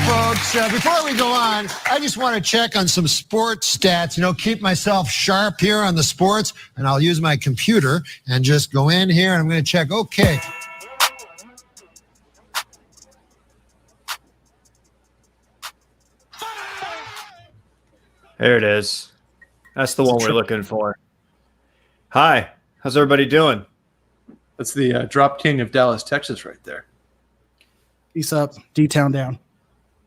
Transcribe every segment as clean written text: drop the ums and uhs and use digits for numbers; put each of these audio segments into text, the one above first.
folks. Before we go on, I just want to check on some sports stats, keep myself sharp here on the sports, and I'll use my computer and just go in here, and I'm going to check. Okay. There it is. That's the one we're looking for. Hi. How's everybody doing? That's the drop king of Dallas, Texas right there. Peace up. D-Town down.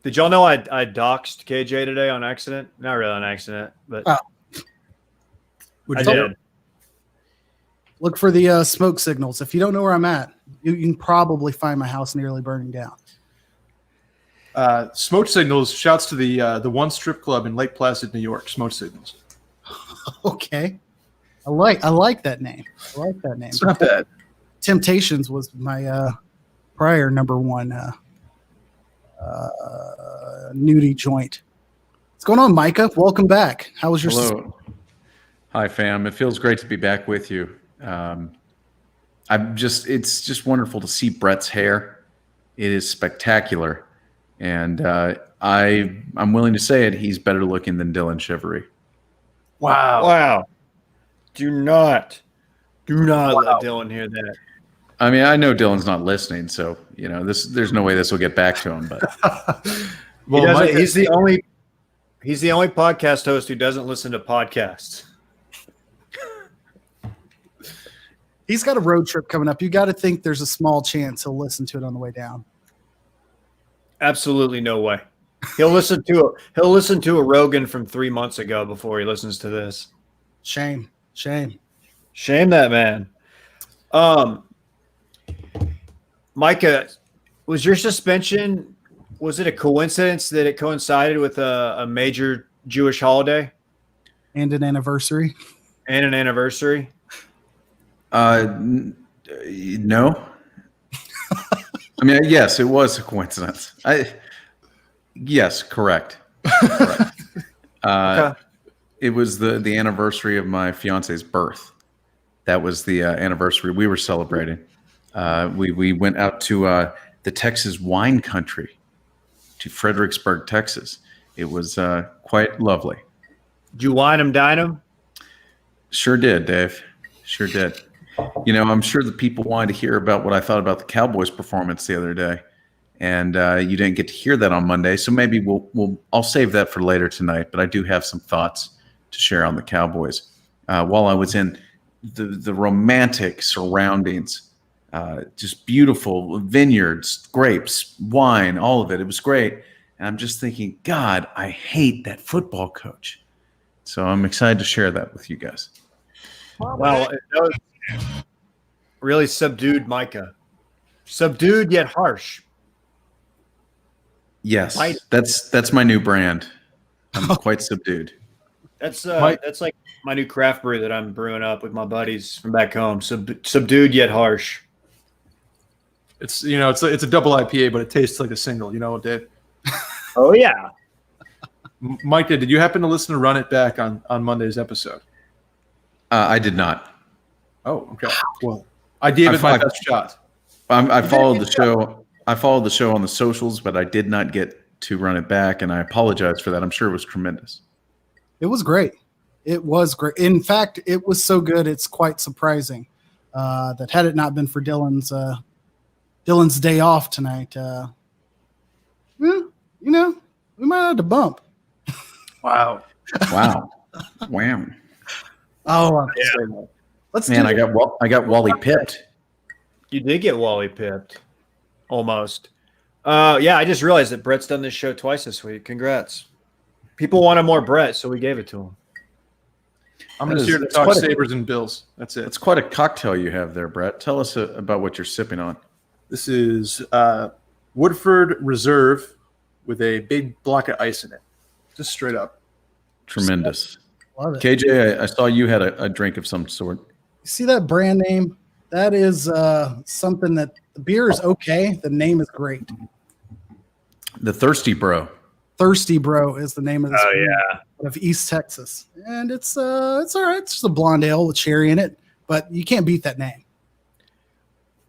Did y'all know I doxed KJ today on accident? Not really on accident, but I did. Look for the smoke signals. If you don't know where I'm at, you can probably find my house nearly burning down. Smoke signals. Shouts to the one strip club in Lake Placid, New York. Smoke signals. Okay, I like that name. I like that name. It's not bad. Temptations was my prior number one nudie joint. What's going on, Micah? Welcome back. How was your? Hello. Hi, fam. It feels great to be back with you. It's just wonderful to see Brett's hair. It is spectacular. And I'm willing to say it. He's better looking than Dylan Shivery. Wow. Do not let Dylan hear that. I mean, I know Dylan's not listening, so there's no way this will get back to him. But well, he's the only podcast host who doesn't listen to podcasts. He's got a road trip coming up. You got to think there's a small chance he'll listen to it on the way down. Absolutely no way. He'll listen to a Rogan from 3 months ago before he listens to this. Shame that man. Micah, was your suspension, was it a coincidence that it coincided with a major Jewish holiday? And an anniversary? No. I mean, yes, it was a coincidence. Yes, correct. Okay. It was the anniversary of my fiance's birth. That was the anniversary we were celebrating. We went out to the Texas wine country, to Fredericksburg, Texas. It was quite lovely. Did you wine him, dine him? Sure did, Dave. Sure did. I'm sure the people wanted to hear about what I thought about the Cowboys' performance the other day, and you didn't get to hear that on Monday. So maybe I'll save that for later tonight. But I do have some thoughts to share on the Cowboys. While I was in the romantic surroundings, just beautiful vineyards, grapes, wine, all of it. It was great. And I'm just thinking, God, I hate that football coach. So I'm excited to share that with you guys. Well, that was really subdued Micah. Subdued yet harsh. Yes, that's my new brand. I'm quite subdued. That's like my new craft brew that I'm brewing up with my buddies from back home. Subdued yet harsh. It's it's a double IPA, but it tastes like a single. Dave. Oh yeah. Micah, did you happen to listen to Run It Back on Monday's episode? I did not. Oh, okay. Well, I gave it my best shot. I followed the show. I followed the show on the socials, but I did not get to run it back, and I apologize for that. I'm sure it was tremendous. It was great. It was great. In fact, it was so good, it's quite surprising that had it not been for Dylan's day off tonight, we might have to bump. Wow. Wham. Oh, yeah. I got Wally pipped. You did get Wally pipped. Almost. I just realized that Brett's done this show twice this week. Congrats. People wanted more Brett, so we gave it to him. I'm just here to talk Sabres and Bills. That's it. It's quite a cocktail you have there, Brett. Tell us about what you're sipping on. This is Woodford Reserve with a big block of ice in it. Just straight up. Tremendous. love it. KJ, I saw you had a drink of some sort. You see that brand name? That is something that the beer is okay. The name is great. The Thirsty Bro. Thirsty Bro is the name of this Oh, yeah. of East Texas. And it's all right. It's just a blonde ale with cherry in it, but you can't beat that name.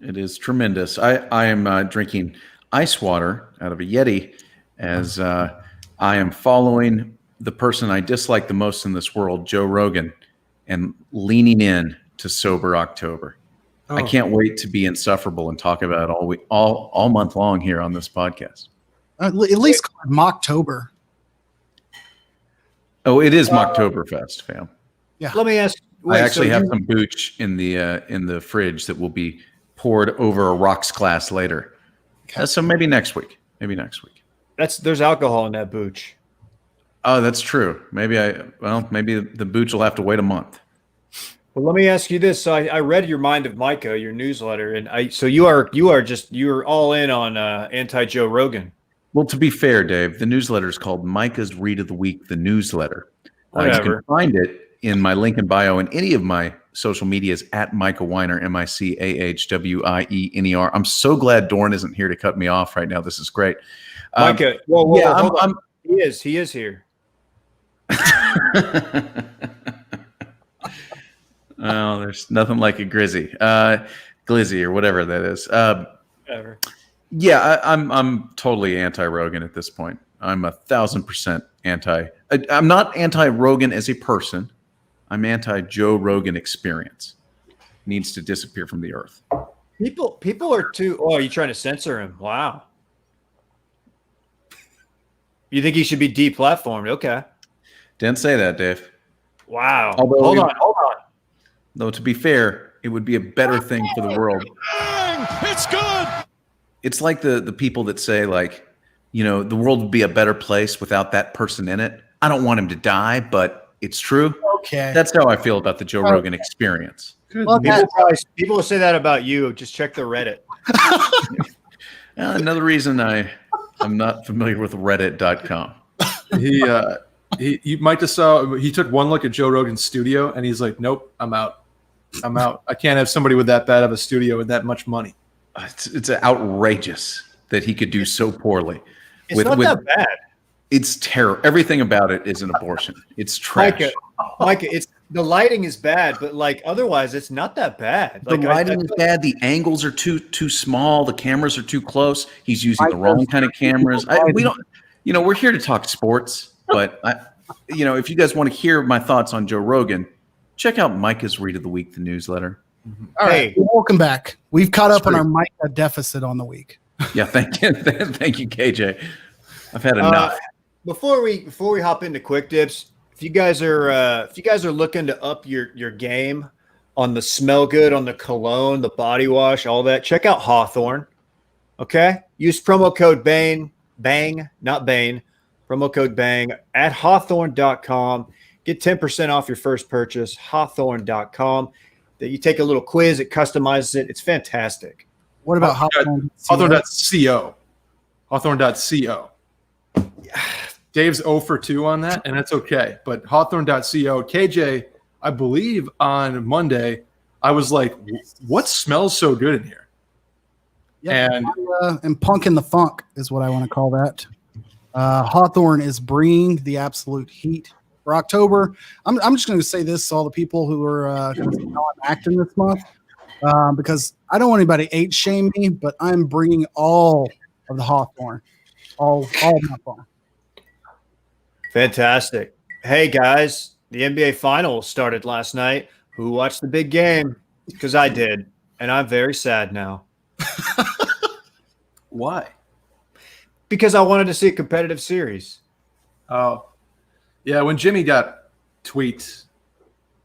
It is tremendous. I am drinking ice water out of a Yeti, as I am following the person I dislike the most in this world, Joe Rogan, and leaning in to Sober October. I can't wait to be insufferable and talk about it all month long here on this podcast. At least call it Mocktober. Oh, it is Mocktoberfest, fam. Yeah. Let me ask. I actually have some booch in the fridge that will be poured over a rocks glass later. Okay. So maybe next week. There's alcohol in that booch. Oh, that's true. Maybe the booch will have to wait a month. Well, let me ask you this. So I read your Mind of Micah, your newsletter, and so you're all in on anti Joe Rogan. Well, to be fair, Dave, the newsletter is called Micah's Read of the Week, the newsletter. You Whatever. can find it in my link in bio and any of my social medias at Micah Weiner, MICAHWIENER. I'm so glad Dorn isn't here to cut me off right now. This is great. Micah, hold on. He is here. Oh, there's nothing like a glizzy or whatever that is. Whatever. Yeah, I'm totally anti-Rogan at this point. I'm 1,000% anti. I'm not anti-Rogan as a person. I'm anti-Joe Rogan experience. Needs to disappear from the earth. People are too. Oh, are you trying to censor him? Wow. You think he should be deplatformed? Okay. Didn't say that, Dave. Wow. Although Hold on. Though to be fair, it would be a better thing for the world. It's good. It's like the people that say, like, the world would be a better place without that person in it. I don't want him to die, but it's true. Okay. That's how I feel about the Joe Rogan experience. Well, People will say that about you. Just check the Reddit. Another reason I'm not familiar with Reddit.com. You might just saw he took one look at Joe Rogan's studio and he's like, nope, I'm out. I can't have somebody with that bad of a studio with that much money. It's outrageous that he could do so poorly. It's not that bad. It's terrible. Everything about it is an abortion. It's trash. Micah, the lighting is bad, but like otherwise, it's not that bad. The lighting is bad. The angles are too small. The cameras are too close. He's using the wrong kind of cameras. We don't. We're here to talk sports, but if you guys want to hear my thoughts on Joe Rogan, check out Micah's Read of the Week, the newsletter. All right, welcome back. We've caught up on our Micah deficit on the week. Yeah, thank you, KJ. I've had enough. Before we hop into quick dips, if you guys are looking to up your game on the smell good, on the cologne, the body wash, all that, check out Hawthorne. Okay, use promo code BANG, not Bane. Promo code BANG at Hawthorne.com. Get 10% off your first purchase. Hawthorne.com. That you take a little quiz, it customizes it. It's fantastic. What about Hawthorne? Hawthorne.co. Hawthorne.co. Dave's 0 for 2 on that, and that's okay. But Hawthorne.co. KJ, I believe on Monday, I was like, what smells so good in here? Yeah, and Punk in the Funk is what I want to call that. Hawthorne is bringing the absolute heat for October. I'm just going to say this to all the people who are I'm acting this month because I don't want anybody to shame me, but I'm bringing all of the Hawthorne, all month long. Fantastic. Hey guys, the NBA Finals started last night. Who watched the big game? Because I did, and I'm very sad now. Why? Because I wanted to see a competitive series. Oh, yeah. When Jimmy got tweaked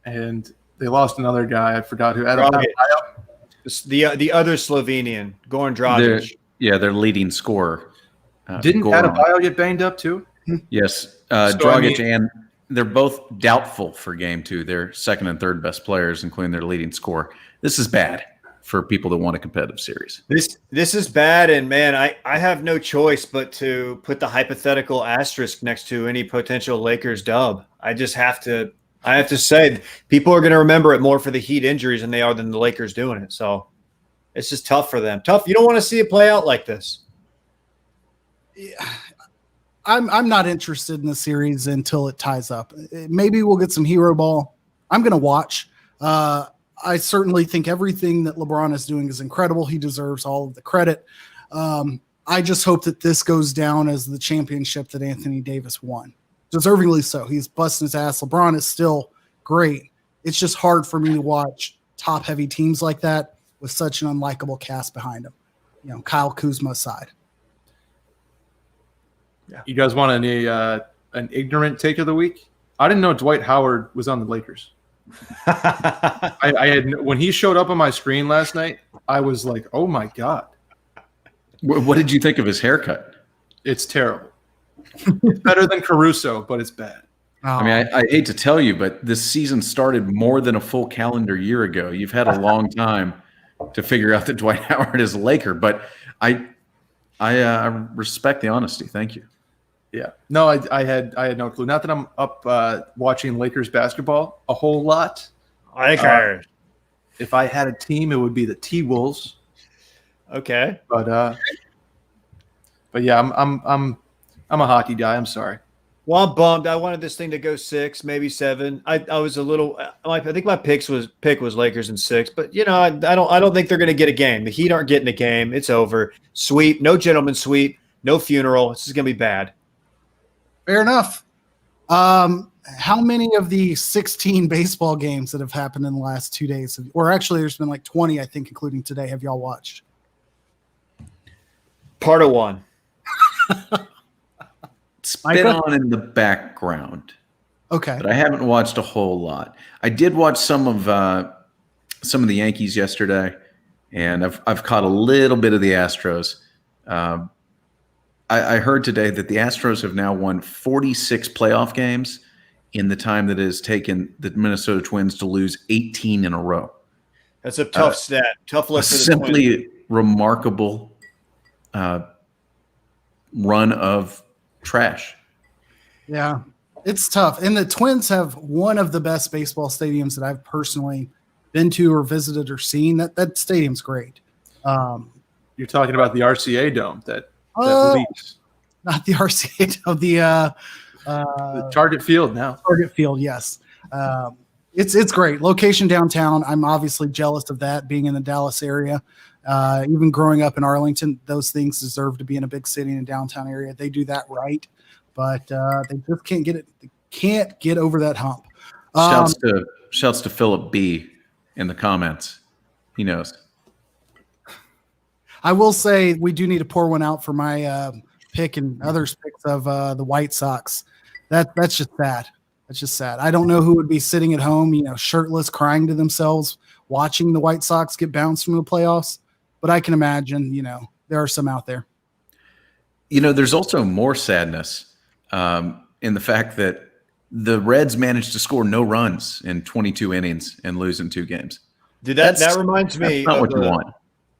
and they lost another guy, I forgot who. The other Slovenian, Goran Dragic. Their leading scorer. Didn't Adebayo get banged up too? Yes, Dragic and they're both doubtful for game 2. They're second and third best players, including their leading scorer. This is bad for people that want a competitive series. This is bad, and man, I have no choice but to put the hypothetical asterisk next to any potential Lakers dub. I have to say people are going to remember it more for the Heat injuries than they are than the Lakers doing it. So it's just tough for them. Tough. You don't want to see it play out like this. Yeah. I'm not interested in the series until it ties up. Maybe we'll get some hero ball. I'm going to watch. I certainly think everything that LeBron is doing is incredible. He deserves all of the credit. I just hope that this goes down as the championship that Anthony Davis won. Deservingly so. He's busting his ass. LeBron is still great. It's just hard for me to watch top-heavy teams like that with such an unlikable cast behind him. Kyle Kuzma aside. Yeah. You guys want an ignorant take of the week? I didn't know Dwight Howard was on the Lakers. I had when he showed up on my screen last night, I was like, "Oh my god!" What did you think of his haircut? It's terrible. It's better than Caruso, but it's bad. Oh. I mean, I hate to tell you, but this season started more than a full calendar year ago. You've had a long time to figure out that Dwight Howard is a Laker, but I respect the honesty. Thank you. Yeah. No, I had no clue. Not that I'm up watching Lakers basketball a whole lot. Lakers. If I had a team, it would be the T-Wolves. Okay. But yeah, I'm a hockey guy. I'm sorry. Well, I'm bummed. I wanted this thing to go 6, maybe 7. I was a little. I think my pick was Lakers in 6, but I don't think they're going to get a game. The Heat aren't getting a game. It's over. Sweep. No gentleman sweep. No funeral. This is going to be bad. Fair enough. How many of the 16 baseball games that have happened in the last 2 days, or actually there's been like 20, I think, including today, have y'all watched? Part of one. It's been on in the background. Okay. But I haven't watched a whole lot. I did watch some of the Yankees yesterday, and I've caught a little bit of the Astros. I heard today that the Astros have now won 46 playoff games in the time that it has taken the Minnesota Twins to lose 18 in a row. That's a tough stat. Tough list. Simply remarkable run of trash. Yeah, it's tough. And the Twins have one of the best baseball stadiums that I've personally been to or visited or seen. That stadium's great. You're talking about the RCA Dome that leaks. Not the RCA Dome, the Target Field now. Target Field, yes. It's great. Location downtown. I'm obviously jealous of that, being in the Dallas area. Even growing up in Arlington, those things deserve to be in a big city in a downtown area. They do that right, but they just can't get it. They can't get over that hump. Shouts to Philip B in the comments. He knows. I will say we do need to pour one out for my pick and others' picks of the White Sox. That's just sad. That's just sad. I don't know who would be sitting at home, shirtless, crying to themselves, watching the White Sox get bounced from the playoffs. But I can imagine, there are some out there. There's also more sadness in the fact that the Reds managed to score no runs in 22 innings and lose in 2 games. Dude, that reminds me. That's not what you want.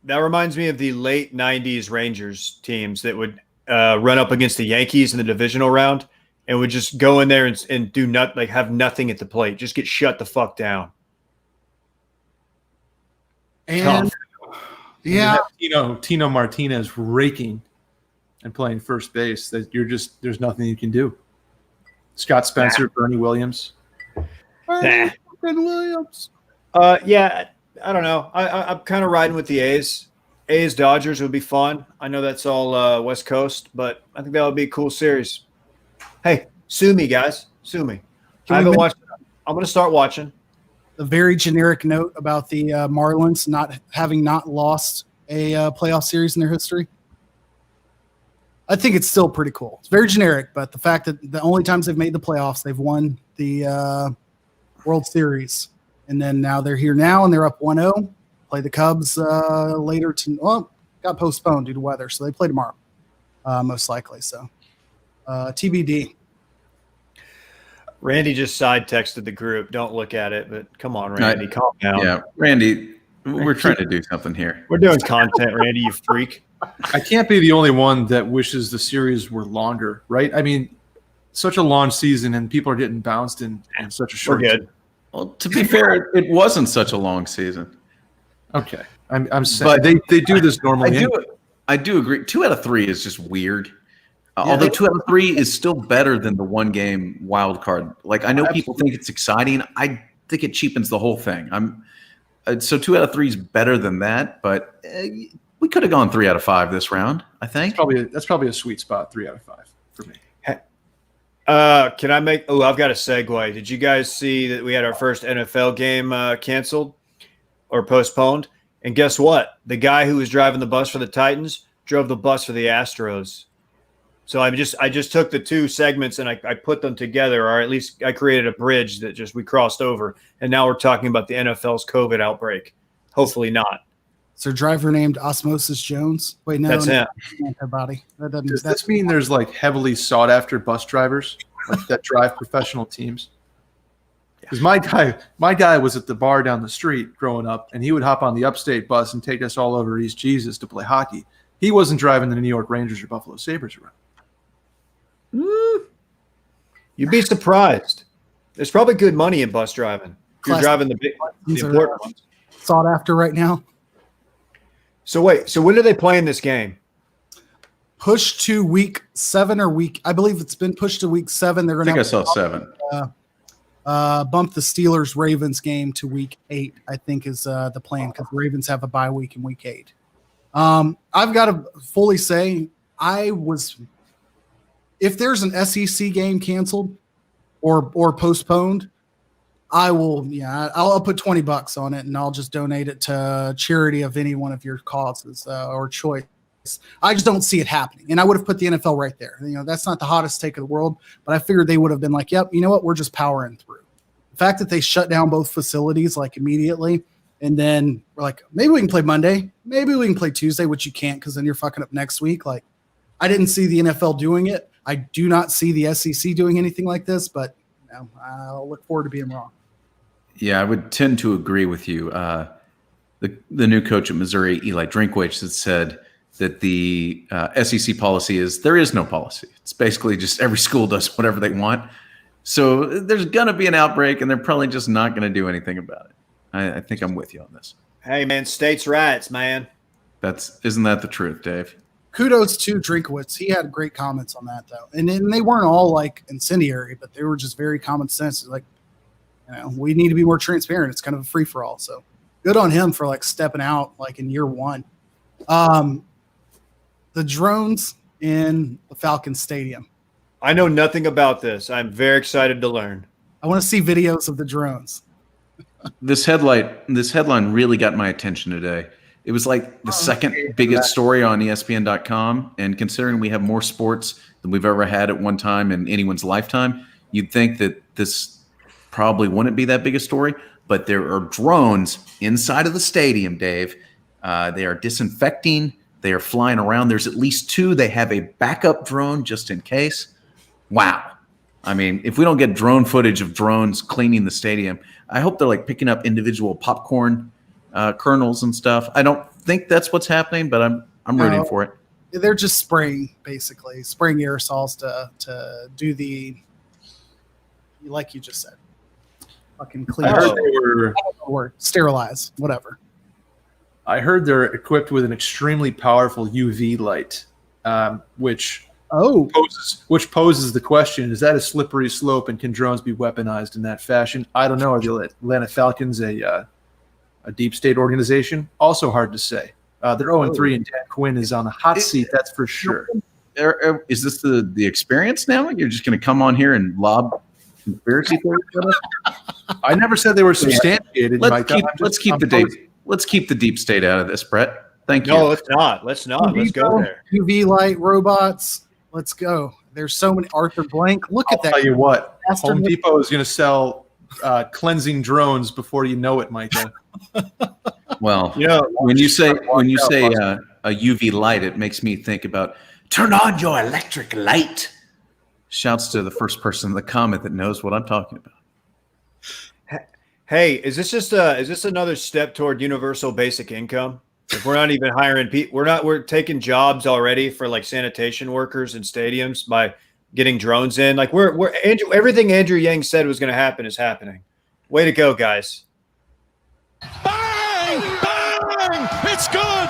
That reminds me of the late 90s Rangers teams that would run up against the Yankees in the divisional round and would just go in there and do have nothing at the plate. Just get shut the fuck down. And yeah, Tino Martinez raking and playing first base. That there's nothing you can do. Scott Spencer, Bernie Williams. Bernie Williams. Yeah, I don't know. I'm kind of riding with the A's. A's Dodgers would be fun. I know that's all West Coast, but I think that would be a cool series. Hey, sue me, guys. Sue me. I haven't watched it. I'm going to start watching. A very generic note about the Marlins not having lost a playoff series in their history. I think it's still pretty cool. It's very generic, but the fact that the only times they've made the playoffs, they've won the World Series. And then now they're here now, and they're up 1-0. Play the Cubs later. Got postponed due to weather, so they play tomorrow, most likely. So TBD. Randy just side texted the group. Don't look at it, but come on, Randy, calm down. Yeah, Randy, we're trying to do something here. We're doing content, Randy, you freak. I can't be the only one that wishes the series were longer, right? I mean, such a long season, and people are getting bounced in such a short. We're good. Well, to be fair, it wasn't such a long season. Okay, I'm saying they do this normally. I do agree. 2 out of 3 is just weird. Although 2 out of 3 is still better than the 1-game wild card. Like, I know people think it's exciting. I think it cheapens the whole thing. So 2 out of 3 is better than that, but we could have gone 3 out of 5 this round. I think That's probably a sweet spot. 3 out of 5 for me. Can I make? Oh, I've got a segue. Did you guys see that we had our first NFL game canceled or postponed? And guess what? The guy who was driving the bus for the Titans drove the bus for the Astros. So I just took the two segments and I put them together, or at least I created a bridge that just we crossed over. And now we're talking about the NFL's COVID outbreak. Hopefully not. Is there a driver named Osmosis Jones? Wait, no, That's him. Antibody. That doesn't. Does this mean there's like heavily sought after bus drivers like that drive professional teams? Because my guy was at the bar down the street growing up, and he would hop on the upstate bus and take us all over East Jesus to play hockey. He wasn't driving the New York Rangers or Buffalo Sabres around. You'd be surprised. There's probably good money in bus driving. If you're driving the important ones. Sought after right now. So wait, so when are they playing this game? Pushed to week 7 or I believe it's been pushed to week 7. They're going I think to I saw 7. bump the Steelers-Ravens game to week 8, I think is the plan, because the Ravens have a bye week in week 8. I've got to fully say if there's an SEC game canceled or postponed, I'll put $20 on it and I'll just donate it to charity of any one of your causes or choice. I just don't see it happening. And I would have put the NFL right there. That's not the hottest take of the world, but I figured they would have been like, yep, you know what? We're just powering through. The fact that they shut down both facilities like immediately, and then we're like, maybe we can play Monday, maybe we can play Tuesday, which you can't because then you're fucking up next week. Like, I didn't see the NFL doing it. I do not see the SEC doing anything like this, but I'll look forward to being wrong. Yeah, I would tend to agree with you. The new coach at Missouri, Eli Drinkwitz, has said that the SEC policy is there is no policy. It's basically just every school does whatever they want. So there's going to be an outbreak, and they're probably just not going to do anything about it. I think I'm with you on this. Hey, man, states' rights, man. Isn't that the truth, Dave? Kudos to Drinkwitz. He had great comments on that, though. And they weren't all like incendiary, but they were just very common sense. Like, we need to be more transparent. It's kind of a free for all. So good on him for like stepping out like in year 1. The drones in the Falcons Stadium. I know nothing about this. I'm very excited to learn. I want to see videos of the drones. This headline really got my attention today. It was like the second biggest story on ESPN.com. And considering we have more sports than we've ever had at one time in anyone's lifetime, you'd think that this probably wouldn't be that big a story. But there are drones inside of the stadium, Dave. They are disinfecting. They are flying around. There's at least 2. They have a backup drone just in case. Wow. I mean, if we don't get drone footage of drones cleaning the stadium, I hope they're like picking up individual popcorn kernels and stuff. I don't think that's what's happening, but I'm rooting for it. They're just spraying aerosols to do the, like you just said, fucking clean. I heard they were sterilize, whatever. I heard they're equipped with an extremely powerful UV light, which poses the question: is that a slippery slope, and can drones be weaponized in that fashion? I don't know. Are the Atlanta Falcons a deep state organization? Also hard to say. They're 0-3, and Dan Quinn is on the hot seat. That's for sure. Is this the experience now? You're just going to come on here and lob conspiracy theories at us? I never said they were substantiated. Let's keep the deep state out of this, Brett. Thank you. No, let's not. Let's go there. UV light robots. Let's go. There's so many. Arthur Blank. Look at that. I'll tell you what. Home Depot is going to sell cleansing drones before you know it, Micah. Well, when you say a UV light, it makes me think about turn on your electric light. Shouts to the first person in the comment that knows what I'm talking about. Hey, is this another step toward universal basic income? If we're not even hiring people, we're taking jobs already for like sanitation workers in stadiums by getting drones in. Like everything Andrew Yang said was going to happen is happening. Way to go, guys. Bang! Bang! It's good.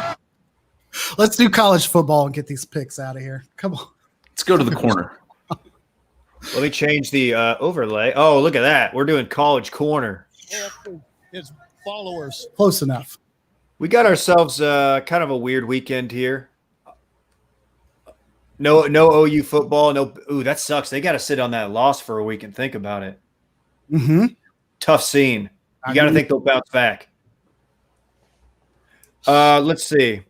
Let's do college football and get these picks out of here. Come on. Let's go to the corner. Let me change the overlay. Oh, look at that. We're doing college corner. His followers. Close enough. We got ourselves kind of a weird weekend here. No OU football. No. Ooh, that sucks. They got to sit on that loss for a week and think about it. Mm-hmm. Tough scene. You got to think they'll bounce back. Let's see.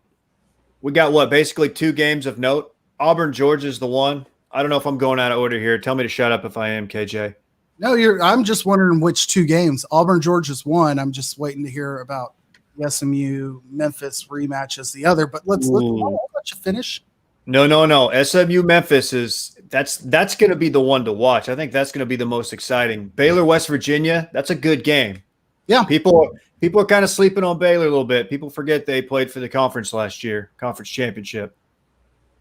We got basically 2 games of note. Auburn, Georgia is the one. I don't know if I'm going out of order here. Tell me to shut up if I am, KJ. No, I'm just wondering which 2 games. Auburn, Georgia's one. I'm just waiting to hear about the SMU Memphis rematch as the other. But let's I'll let you finish. No. SMU Memphis that's going to be the one to watch. I think that's going to be the most exciting. Baylor, West Virginia. That's a good game. Yeah. People are kind of sleeping on Baylor a little bit. People forget they played for the conference last year, conference championship.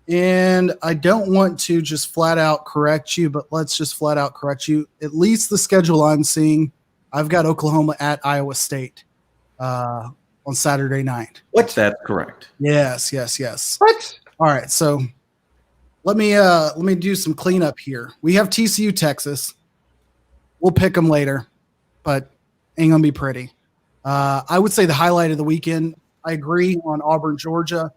And I don't want to just flat out correct you, but let's just flat out correct you. At least the schedule I'm seeing, I've got Oklahoma at Iowa State on Saturday night. What? That's correct. Yes. What? All right, so let me do some cleanup here. We have TCU, Texas. We'll pick them later, but ain't gonna be pretty. I would say the highlight of the weekend. I agree on Auburn, Georgia.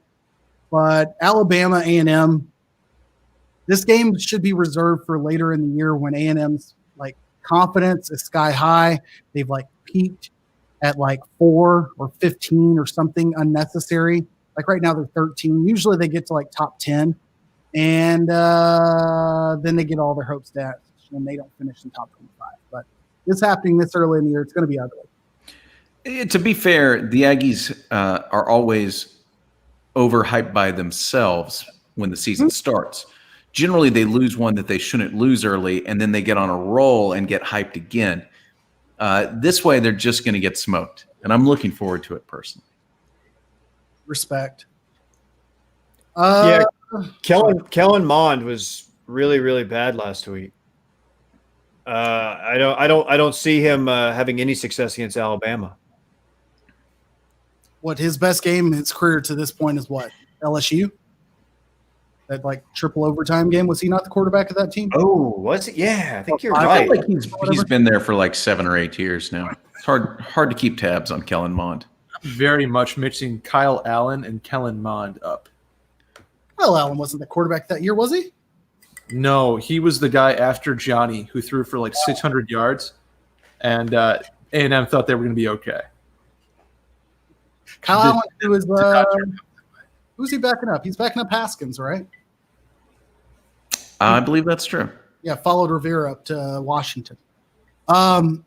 But Alabama, A&M, this game should be reserved for later in the year when A&M's like confidence is sky high. They've like peaked at like 4 or 15 or something unnecessary. Like right now they're 13. Usually they get to like top 10, and then they get all their hopes dashed and they don't finish in top 25. But it's happening this early in the year. It's going to be ugly. To be fair, the Aggies are always overhyped by themselves when the season starts. Generally, they lose one that they shouldn't lose early, and then they get on a roll and get hyped again. This way, they're just going to get smoked, and I'm looking forward to it personally. Respect. Kellen Mond was really, really bad last week. I don't see him having any success against Alabama. What his best game in his career to this point is what? LSU? That like triple overtime game? Was he not the quarterback of that team? Oh, was it? Yeah, I think you're I right. feel like he's been there for like 7 or 8 years now. It's hard to keep tabs on Kellen Mond. Very much mixing Kyle Allen and Kellen Mond up. Well, Allen wasn't the quarterback that year, was he? No, he was the guy after Johnny who threw for like 600 yards, and A&M thought they were going to be okay. Kyle Allen, who's he backing up? He's backing up Haskins, right? I believe that's true. Yeah, followed Rivera up to Washington. I'm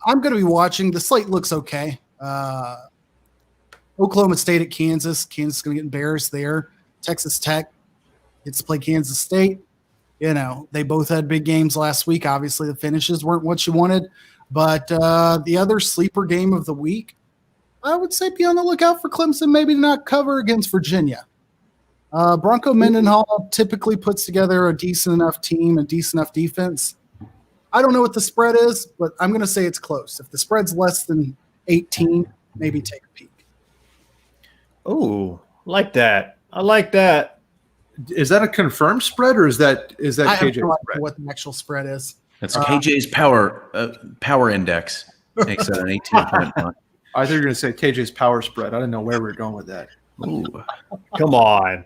going to be watching. The slate looks okay. Oklahoma State at Kansas. Kansas is going to get embarrassed there. Texas Tech gets to play Kansas State. You know, they both had big games last week. Obviously, the finishes weren't what you wanted. But the other sleeper game of the week, I would say be on the lookout for Clemson maybe to not cover against Virginia. Bronco Mendenhall typically puts together a decent enough team and decent enough defense. I don't know what the spread is, but I'm going to say it's close. If the spread's less than 18, maybe take a peek. Oh, like that. I like that. Is that a confirmed spread, or is that I have KJ's no idea spread? what the actual spread is. That's KJ's power index. Makes that an 18-point line. I thought you were going to say KJ's power spread. I didn't know where we were going with that. Ooh. Come on.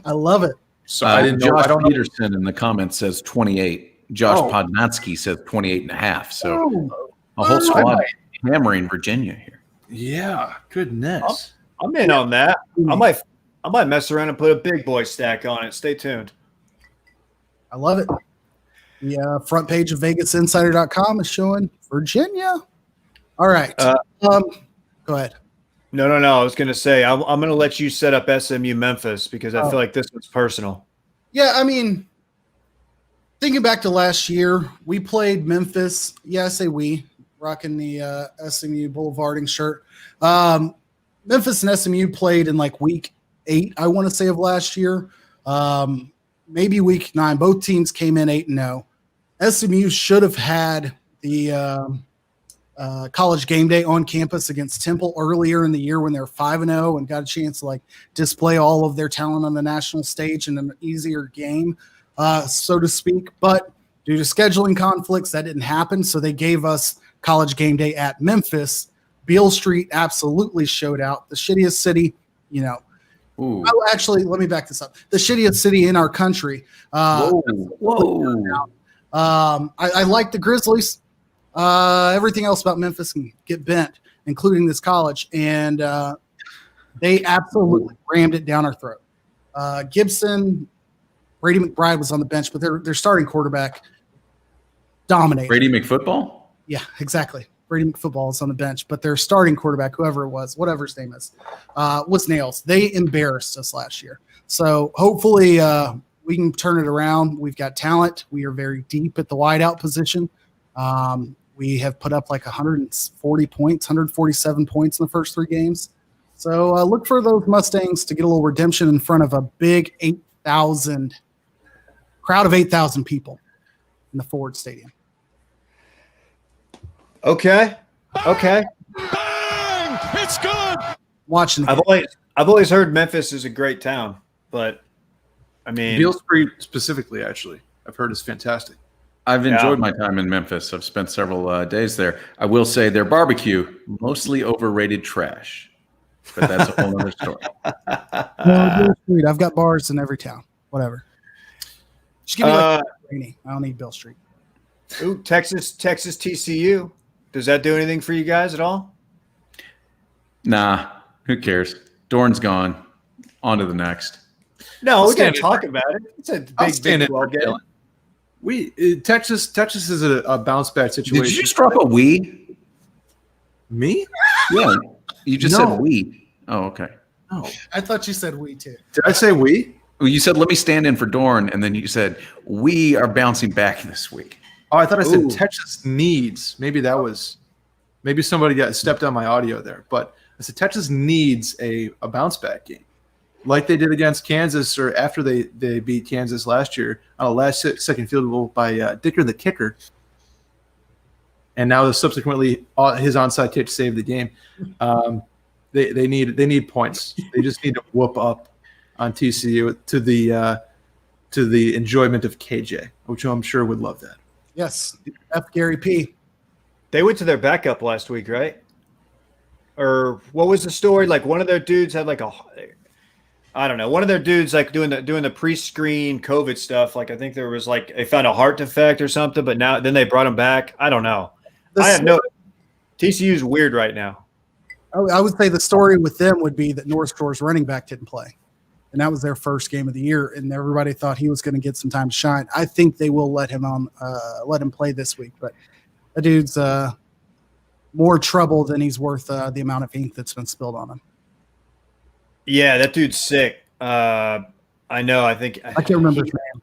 I love it. So I didn't know. Josh I don't know. Peterson in the comments says 28. Josh Podnatsky says 28.5. So a whole squad hammering Virginia here. Yeah, goodness. I'm in on that. I might mess around and put a big boy stack on it. Stay tuned. I love it. The front page of VegasInsider.com is showing Virginia. All right. Go ahead. No. I was going to say, I'm going to let you set up SMU Memphis because I feel like this was personal. Yeah, I mean, thinking back to last year, we played Memphis. Yeah, I say we, rocking the SMU Boulevarding shirt. Memphis and SMU played in like week 8, I want to say, of last year. Maybe week 9. Both teams came in 8-0. SMU should have had the college game day on campus against Temple earlier in the year when they were 5-0 and got a chance to like display all of their talent on the national stage in an easier game, so to speak. But due to scheduling conflicts, that didn't happen. So they gave us college game day at Memphis. Beale Street absolutely showed out. The shittiest city, Ooh. Oh, actually, let me back this up. The shittiest city in our country. Whoa. I like the Grizzlies. Everything else about Memphis can get bent, including this college, and they absolutely rammed it down our throat. Gibson, Brady McBride was on the bench, but their starting quarterback dominated. Brady McFootball? Yeah, exactly. Brady McFootball is on the bench, but their starting quarterback, whoever it was, whatever his name is, was nails. They embarrassed us last year. So hopefully we can turn it around. We've got talent. We are very deep at the wideout position. We have put up like 140 points, 147 points in the first 3 games. So look for those Mustangs to get a little redemption in front of a big 8,000 crowd of 8,000 people in the Ford Stadium. Okay. Bang! It's good. Watching the I've always heard Memphis is a great town, but I mean, Beale Street specifically, actually, I've heard is fantastic. I've enjoyed my time in Memphis. I've spent several days there. I will say their barbecue, mostly overrated trash. But that's a whole other story. Beale Street. I've got bars in every town. Whatever. Just give me rainy. I don't need Beale Street. Ooh, Texas TCU. Does that do anything for you guys at all? Nah, who cares? Dorn's gone. On to the next. No, we got to talk about it. It's a big 12 game. Texas is a bounce back situation. Did you just drop a we? Me? Yeah. You just said we. Oh, okay. No. I thought you said we too. Did I say we? Well, you said, let me stand in for Dorn, and then you said, we are bouncing back this week. Oh, I thought I said Texas needs. Maybe somebody got stepped on my audio there. But I said Texas needs a bounce back game. Like they did against Kansas, or after they beat Kansas last year on a last-second field goal by Dicker the kicker. And now subsequently his onside kick saved the game. They need points. They just need to whoop up on TCU to the enjoyment of KJ, which I'm sure would love that. Yes, F. Gary P. They went to their backup last week, right? Or what was the story? Like one of their dudes had like one of their dudes like doing the pre-screen COVID stuff. Like I think there was like they found a heart defect or something, but then they brought him back. I don't know. TCU's weird right now. I would say the story with them would be that North Shore's running back didn't play. And that was their first game of the year, and everybody thought he was going to get some time to shine. I think they will let him play this week, but the dude's more trouble than he's worth the amount of ink that's been spilled on him. Yeah, that dude's sick. I know. I can't remember his name.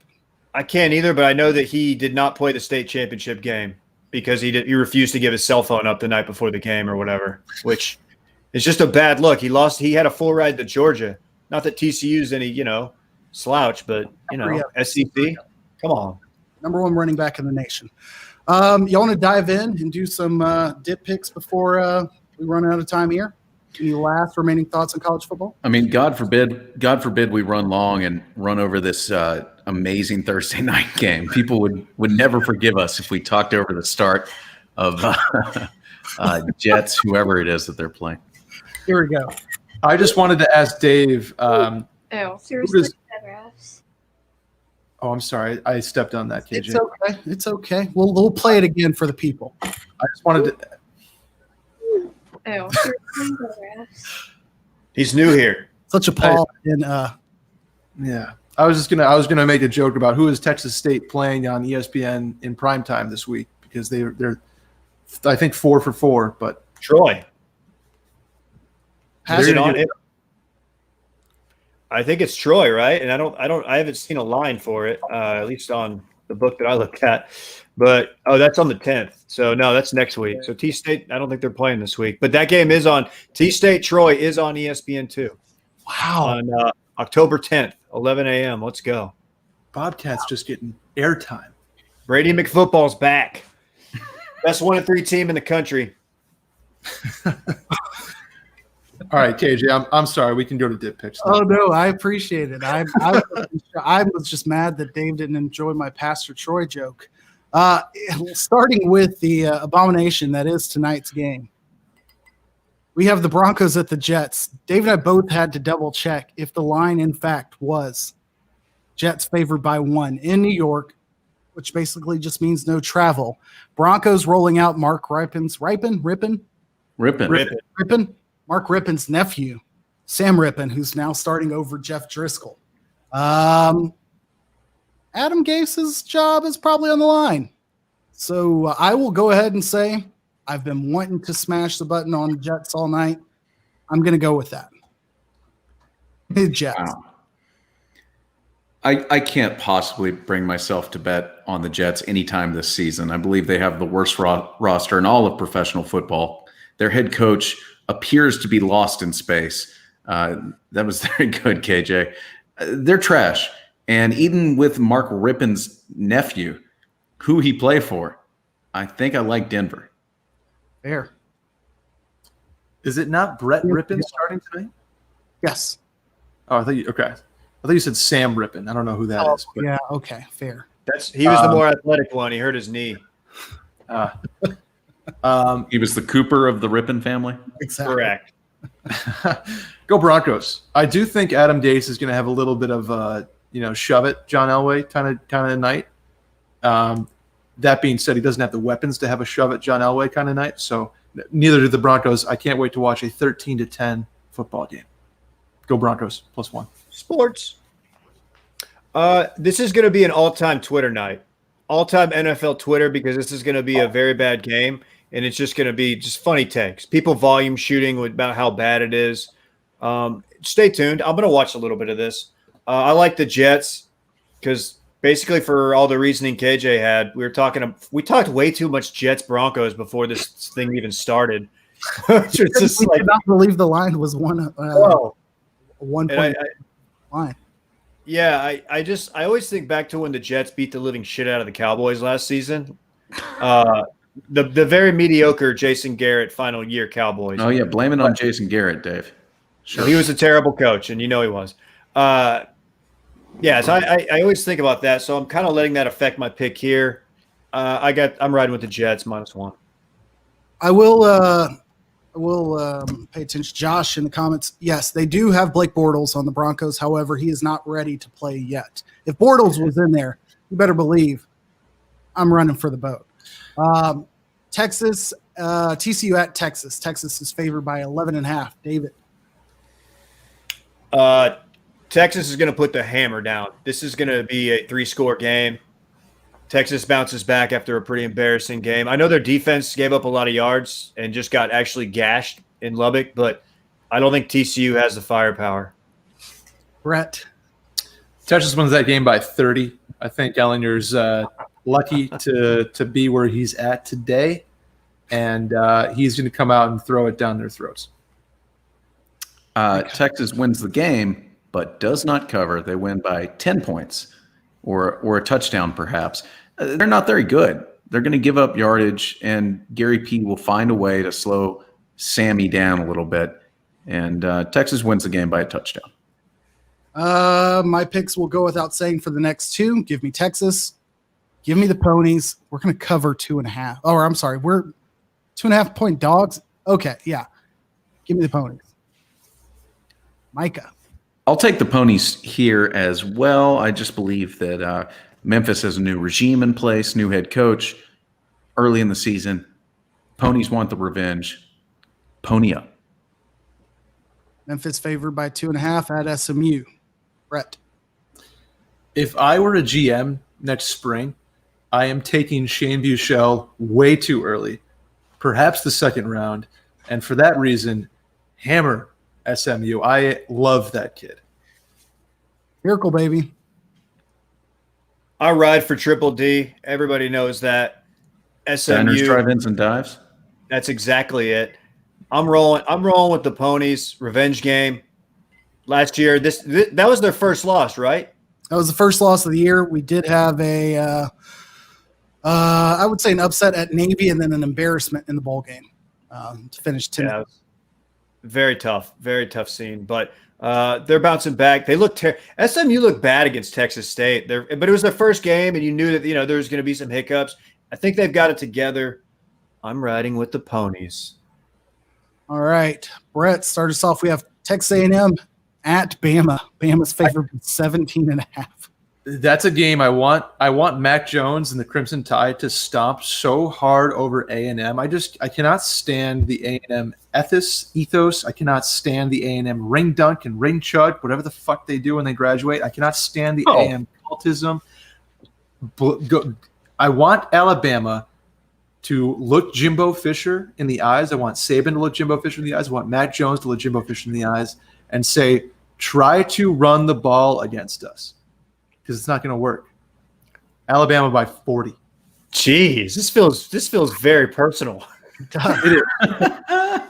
I can't either, but I know that he did not play the state championship game because he refused to give his cell phone up the night before the game or whatever, which is just a bad look. He had a full ride to Georgia. Not that TCU's any, slouch, but, SEC, come on. Number 1 running back in the nation. You want to dive in and do some dip picks before we run out of time here? Any last remaining thoughts on college football? I mean, God forbid we run long and run over this amazing Thursday night game. People would never forgive us if we talked over the start of Jets, whoever it is that they're playing. Here we go. I just wanted to ask Dave. Seriously, I'm sorry. I stepped on that, KJ. It's okay. We'll play it again for the people. I just wanted to. He's new here. Such a Paul. Yeah. I was gonna make a joke about who is Texas State playing on ESPN in primetime this week because they're I think 4 for 4, but Troy. Has it on it? I think it's Troy, right? And I haven't seen a line for it, at least on the book that I looked at. But that's on the 10th. So no, that's next week. So T-State, I don't think they're playing this week. But that game is on T-State Troy is on ESPN2. Wow. On October 10th, 11 a.m. Let's go. Bobcats just getting airtime. Brady McFootball's back. Best 1-3 team in the country. All right, KJ, I'm sorry. We can go to dip picks now. Oh, no, I appreciate it. I was just mad that Dave didn't enjoy my Pastor Troy joke. Starting with the abomination that is tonight's game. We have the Broncos at the Jets. Dave and I both had to double check if the line, in fact, was Jets favored by 1 in New York, which basically just means no travel. Broncos rolling out Mark Rippon's Mark Rippon's nephew, Sam Rippon, who's now starting over Jeff Driscoll. Adam Gase's job is probably on the line. So I will go ahead and say I've been wanting to smash the button on the Jets all night. I'm going to go with that. The Jets. Wow. I can't possibly bring myself to bet on the Jets anytime this season. I believe they have the worst roster in all of professional football. Their head coach appears to be lost in space. That was very good, KJ. They're trash. And even with Mark Rippon's nephew, who he play for, I think I like Denver. Fair. Is it not Brett Rippon starting tonight? Yes. Oh, I thought you said Sam Rippon. I don't know who that is. But, yeah, okay, fair. He was the more athletic one. He hurt his knee. He was the Cooper of the Rippon family. Exactly. Correct. Go Broncos. I do think Adam Gase is going to have a little bit of shove it John Elway kind of night. That being said, he doesn't have the weapons to have a shove it John Elway kind of night. So neither do the Broncos. I can't wait to watch a 13-10 football game. Go Broncos +1. Sports. This is going to be an all-time Twitter night. All-time NFL Twitter, because this is going to be a very bad game, and it's just going to be just funny takes. People volume shooting about how bad it is. Stay tuned. I'm going to watch a little bit of this. I like the Jets because basically for all the reasoning KJ had, we talked way too much Jets Broncos before this thing even started. It's just We like, could not believe the line was one point line. yeah, I always think back to when the Jets beat the living shit out of the Cowboys last season. The very mediocre Jason Garrett final year Cowboys. Oh, yeah. Blame it on Jason Garrett, Dave. Sure. He was a terrible coach, and you know he was. So I always think about that, so I'm kind of letting that affect my pick here. I'm riding with the Jets -1. I will pay attention. Josh in the comments. Yes, they do have Blake Bortles on the Broncos. However, he is not ready to play yet. If Bortles was in there, you better believe I'm running for the boat. Texas, TCU at Texas. Texas is favored by 11.5. David. Texas is going to put the hammer down. This is going to be a 3-score game. Texas bounces back after a pretty embarrassing game. I know their defense gave up a lot of yards and just got actually gashed in Lubbock, but I don't think TCU has the firepower. Brett. Texas wins that game by 30. I think Ellinger's lucky to be where he's at today, and he's going to come out and throw it down their throats. Texas wins the game, but does not cover. They win by 10 points or a touchdown, perhaps. They're not very good. They're going to give up yardage, and Gary P will find a way to slow Sammy down a little bit. And Texas wins the game by a touchdown. My picks will go without saying for the next two. Give me Texas. Give me the Ponies. We're going to cover 2.5. Oh, I'm sorry. We're 2.5 point dogs. Okay, yeah. Give me the Ponies. Micah. I'll take the Ponies here as well. I just believe that Memphis has a new regime in place, new head coach early in the season. Ponies want the revenge. Pony up. Memphis favored by 2.5 at SMU. Brett. If I were a GM next spring, I am taking Shane Buechele way too early, perhaps the second round. And for that reason, hammer SMU. I love that kid. Miracle, baby. I ride for Triple D. Everybody knows that. SMU. Diners, drive-ins, and dives. That's exactly it. I'm rolling with the Ponies. Revenge game. Last year, that was their first loss, right? That was the first loss of the year. We did have I would say an upset at Navy and then an embarrassment in the bowl game to finish 10. Yeah, very tough scene. But they're bouncing back. They look SMU looked bad against Texas State. But it was their first game, and you knew that there was going to be some hiccups. I think they've got it together. I'm riding with the Ponies. All right, Brett, start us off. We have Texas A&M at Bama. Bama's favored by 17.5. That's a game I want. I want Mac Jones and the Crimson Tide to stomp so hard over A&M. I cannot stand the A&M ethos. I cannot stand the A&M ring dunk and ring chug, whatever the fuck they do when they graduate. I cannot stand the A&M cultism. I want Alabama to look Jimbo Fisher in the eyes. I want Saban to look Jimbo Fisher in the eyes. I want Mac Jones to look Jimbo Fisher in the eyes and say, try to run the ball against us. Because it's not going to work. Alabama by 40. Jeez, this feels very personal. It is.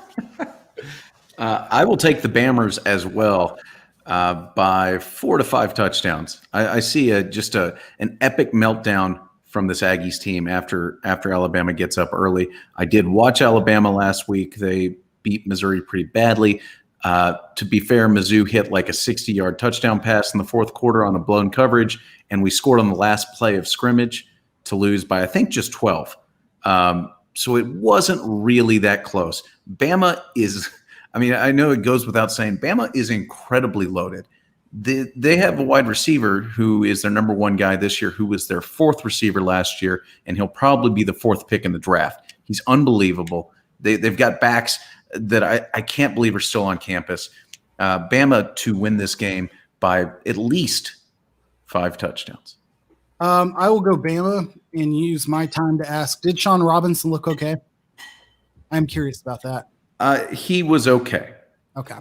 I will take the Bammers as well by 4 to 5 touchdowns. I see just an epic meltdown from this Aggies team after Alabama gets up early. I did watch Alabama last week. They beat Missouri pretty badly. To be fair, Mizzou hit like a 60-yard touchdown pass in the fourth quarter on a blown coverage, and we scored on the last play of scrimmage to lose by, I think, just 12. So it wasn't really that close. Bama is – I mean, I know it goes without saying, Bama is incredibly loaded. They have a wide receiver who is their number one guy this year, who was their fourth receiver last year, and he'll probably be the fourth pick in the draft. He's unbelievable. They've got backs – that I can't believe are still on campus. Bama to win this game by at least 5 touchdowns. I will go Bama and use my time to ask, did Sean Robinson look okay? I'm curious about that. He was okay. Okay.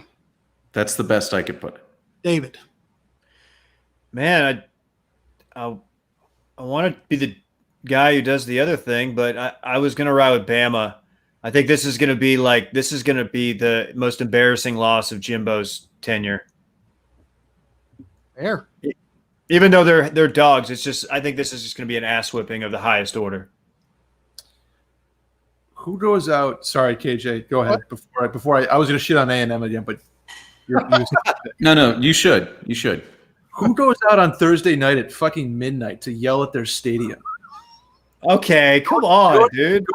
That's the best I could put it. David. Man, I want to be the guy who does the other thing, but I was going to ride with Bama. I think this is going to be the most embarrassing loss of Jimbo's tenure. Fair. Even though they're dogs, I think this is just going to be an ass whipping of the highest order. Who goes out? Sorry, KJ, go ahead. Before I was going to shit on A&M again, but No, you should. You should. Who goes out on Thursday night at fucking midnight to yell at their stadium? Okay, come on, dude.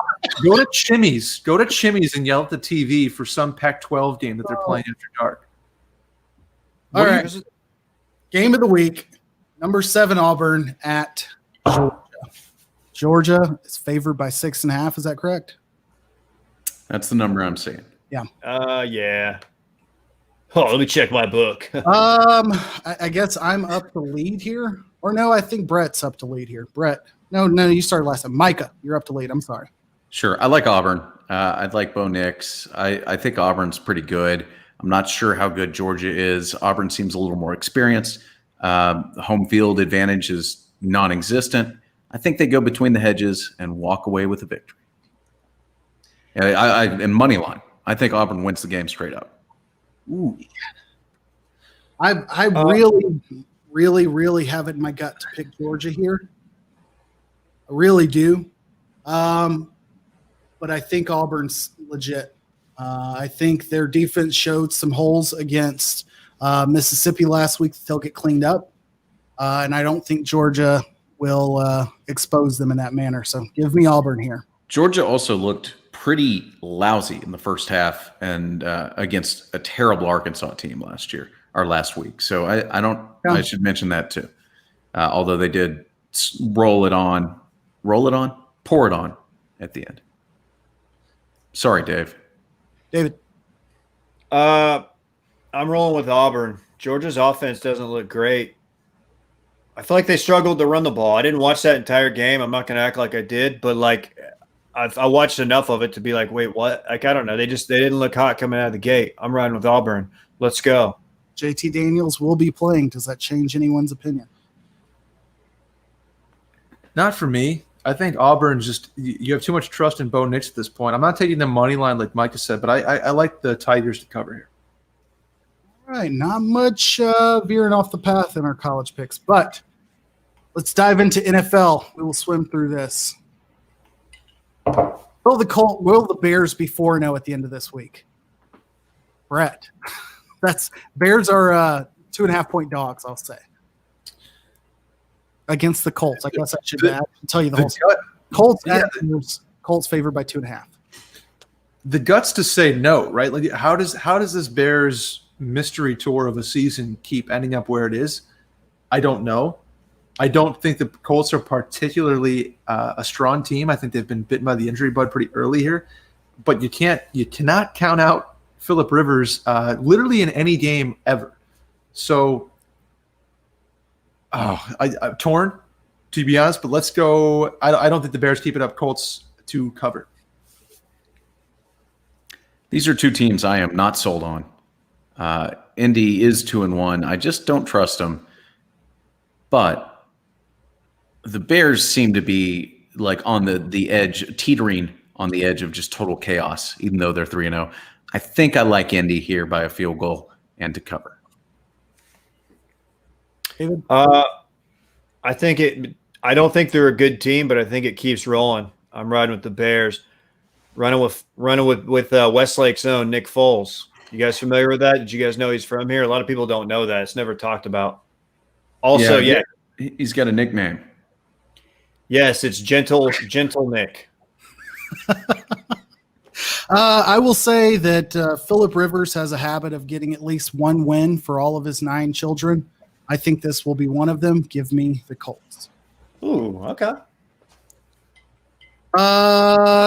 Go to Chimmy's. Go to Chimmy's and yell at the TV for some Pac-12 game that they're playing after dark. All right. Game of the week. Number 7 Auburn at Georgia. Georgia is favored by 6.5. Is that correct? That's the number I'm seeing. Yeah. Yeah. Oh, let me check my book. I guess I'm up to lead here. Or no, I think Brett's up to lead here. Brett. No, you started last time. Micah, you're up to lead. I'm sorry. Sure. I like Auburn. I'd like Bo Nix. I think Auburn's pretty good. I'm not sure how good Georgia is. Auburn seems a little more experienced. The home field advantage is non-existent. I think they go between the hedges and walk away with a victory. And money line. I think Auburn wins the game straight up. Ooh. I really have it in my gut to pick Georgia here. I really do. But I think Auburn's legit. I think their defense showed some holes against Mississippi last week that they'll get cleaned up. And I don't think Georgia will expose them in that manner. So give me Auburn here. Georgia also looked pretty lousy in the first half and against a terrible Arkansas team last week. So I should mention that too. Although they did pour it on at the end. Sorry, Dave. David. I'm rolling with Auburn. Georgia's offense doesn't look great. I feel like they struggled to run the ball. I didn't watch that entire game. I'm not going to act like I did, but I watched enough of it to be like, wait, what? I don't know. They didn't look hot coming out of the gate. I'm riding with Auburn. Let's go. JT Daniels will be playing. Does that change anyone's opinion? Not for me. I think Auburn's just – you have too much trust in Bo Nix at this point. I'm not taking the money line like Micah said, but I like the Tigers to cover here. All right, not much veering off the path in our college picks, but let's dive into NFL. We will swim through this. Will the Bears be 4-0 at the end of this week? Brett. Bears are 2.5-point dogs, I'll say. Against the Colts. I guess I should tell you the whole story. Colts favored by 2.5. the guts to say no, right? Like how does this Bears mystery tour of a season keep ending up where it is? I don't know. I don't think the Colts are particularly a strong team. I think they've been bitten by the injury bug pretty early here. But you cannot count out Phillip Rivers literally in any game ever. So, I'm torn, to be honest. But let's go. I don't think the Bears keep it up. Colts to cover. These are two teams I am not sold on. Indy is 2-1. I just don't trust them. But the Bears seem to be like on the edge, teetering on the edge of just total chaos, even though they're 3-0. I think I like Indy here by a field goal and to cover. David? I don't think they're a good team, but I think it keeps rolling. I'm riding with the Bears, running with Westlake's own Nick Foles. You guys familiar with that? Did you guys know he's from here? A lot of people don't know that. It's never talked about. Also, yeah. He's got a nickname. Yes, it's Gentle Nick. I will say that Phillip Rivers has a habit of getting at least one win for all of his 9 children. I think this will be one of them. Give me the Colts. Ooh, okay.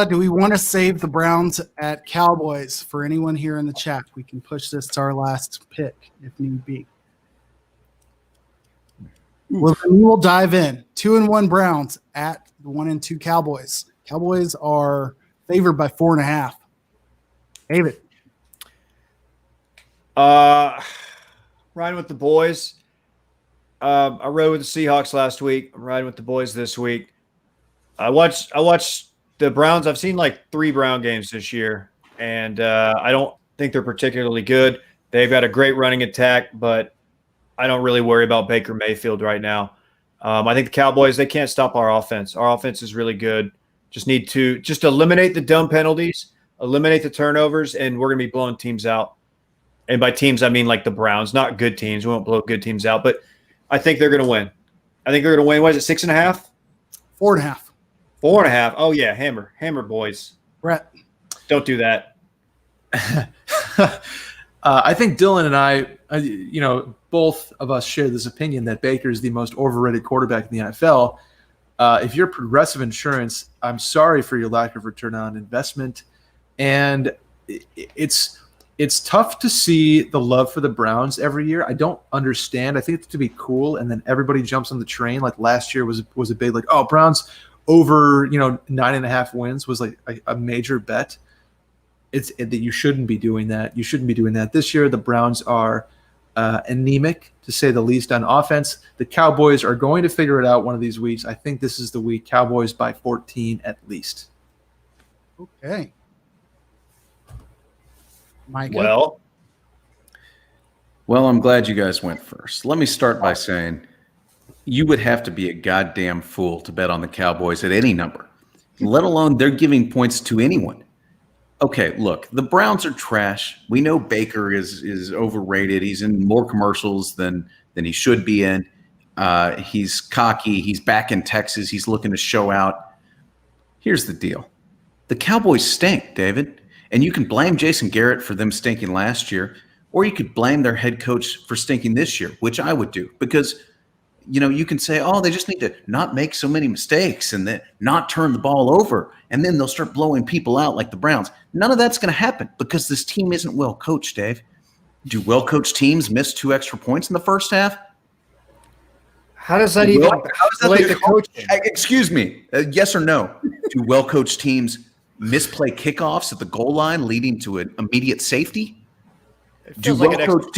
Do we want to save the Browns at Cowboys? For anyone here in the chat, we can push this to our last pick if need be. Well, then we will dive in. 2-1 Browns at the 1-2 Cowboys. Cowboys are favored by 4.5. David. Riding with the boys. I rode with the Seahawks last week. I'm riding with the boys this week. I watched the Browns. I've seen like 3 Brown games this year, and I don't think they're particularly good. They've got a great running attack, but I don't really worry about Baker Mayfield right now. I think the Cowboys, they can't stop our offense. Our offense is really good. Just need to just eliminate the dumb penalties, eliminate the turnovers, and we're going to be blowing teams out. And by teams, I mean like the Browns, not good teams. We won't blow good teams out, but I think they're going to win. I think they're going to win. What is it, 6.5? 4.5. 4.5. Oh, yeah, hammer, boys. Brett. Don't do that. I think Dylan and I, both of us share this opinion that Baker is the most overrated quarterback in the NFL. If you're Progressive Insurance, I'm sorry for your lack of return on investment. And it's tough to see the love for the Browns every year. I don't understand. I think it's to be cool, and then everybody jumps on the train. Like last year was a big like, oh, Browns over 9.5 wins was like a major bet. It's that you shouldn't be doing that. You shouldn't be doing that. This year, the Browns are anemic, to say the least, on offense. The Cowboys are going to figure it out one of these weeks. I think this is the week. Cowboys by 14 at least. Okay. Micah? Well, I'm glad you guys went first. Let me start by saying you would have to be a goddamn fool to bet on the Cowboys at any number, let alone they're giving points to anyone. Okay, look, the Browns are trash. We know Baker is overrated. He's in more commercials than he should be in. He's cocky. He's back in Texas. He's looking to show out. Here's the deal. The Cowboys stink, David. And you can blame Jason Garrett for them stinking last year, or you could blame their head coach for stinking this year, which I would do. Because, you can say, oh, they just need to not make so many mistakes and then not turn the ball over, and then they'll start blowing people out like the Browns. None of that's going to happen because this team isn't well coached, Dave. Do well-coached teams miss 2 extra points in the first half? How does that even relate to coaching? Excuse me. Yes or no? Do well-coached teams misplay kickoffs at the goal line leading to an immediate safety? Do well-coached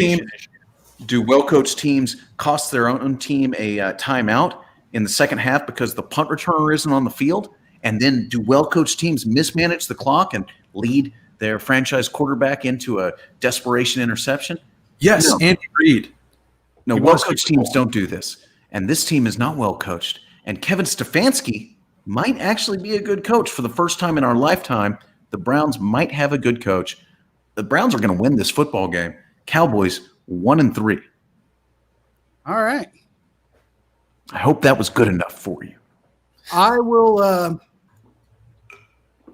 teams cost their own team a timeout in the second half because the punt returner isn't on the field? And then do well-coached teams mismanage the clock and lead their franchise quarterback into a desperation interception? Yes, No. Andy Reid. No, well-coached teams don't do this. And this team is not well-coached. And Kevin Stefanski might actually be a good coach for the first time in our lifetime. The Browns might have a good coach. The Browns are going to win this football game. Cowboys 1-3. All right. I hope that was good enough for you. I will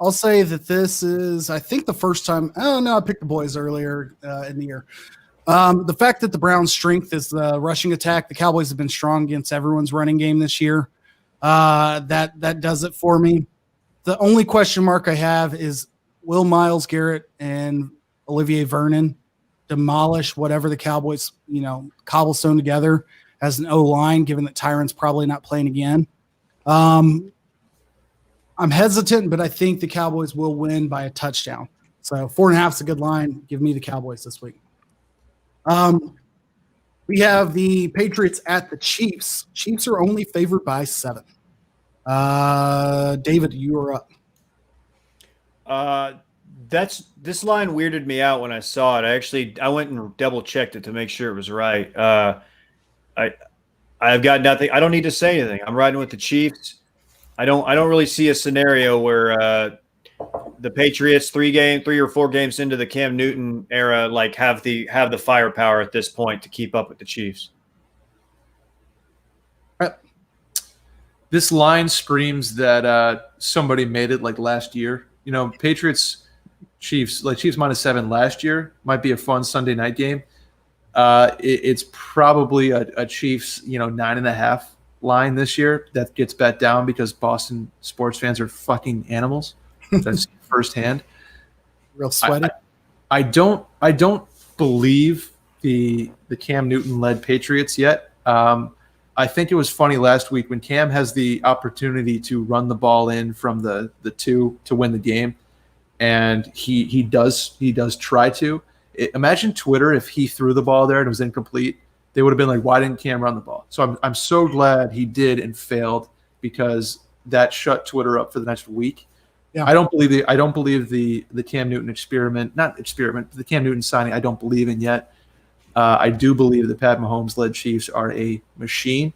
I'll say that this is, I think, the first time. Oh no, I picked the boys earlier in the year. The fact that the Browns' strength is the rushing attack. The Cowboys have been strong against everyone's running game this year. That does it for me. The only question mark I have is, will Myles Garrett and Olivier Vernon demolish whatever the Cowboys, cobblestone together as an O-line, given that Tyron's probably not playing again? I'm hesitant, but I think the Cowboys will win by a touchdown. So 4.5 is a good line. Give me the Cowboys this week. We have the Patriots at the Chiefs. Chiefs are only favored by 7. David, you are up. This line weirded me out when I saw it. I went and double checked it to make sure it was right. I've got nothing. I don't need to say anything. I'm riding with the Chiefs. I don't really see a scenario where the Patriots 3 or 4 games into the Cam Newton era have the firepower at this point to keep up with the Chiefs. This line screams that somebody made it like last year. Patriots Chiefs -7 last year might be a fun Sunday night game. It's probably a Chiefs 9.5 line this year that gets bet down because Boston sports fans are fucking animals. That's firsthand. Real sweaty. I don't believe the Cam Newton led Patriots yet. I think it was funny last week when Cam has the opportunity to run the ball in from the 2 to win the game, and he does try to. Imagine Twitter if he threw the ball there and it was incomplete. They would have been like, why didn't Cam run the ball? So I'm so glad he did and failed, because that shut Twitter up for the next week. Yeah. I don't believe the Cam Newton the Cam Newton signing, I don't believe in yet. I do believe the Pat Mahomes-led Chiefs are a machine,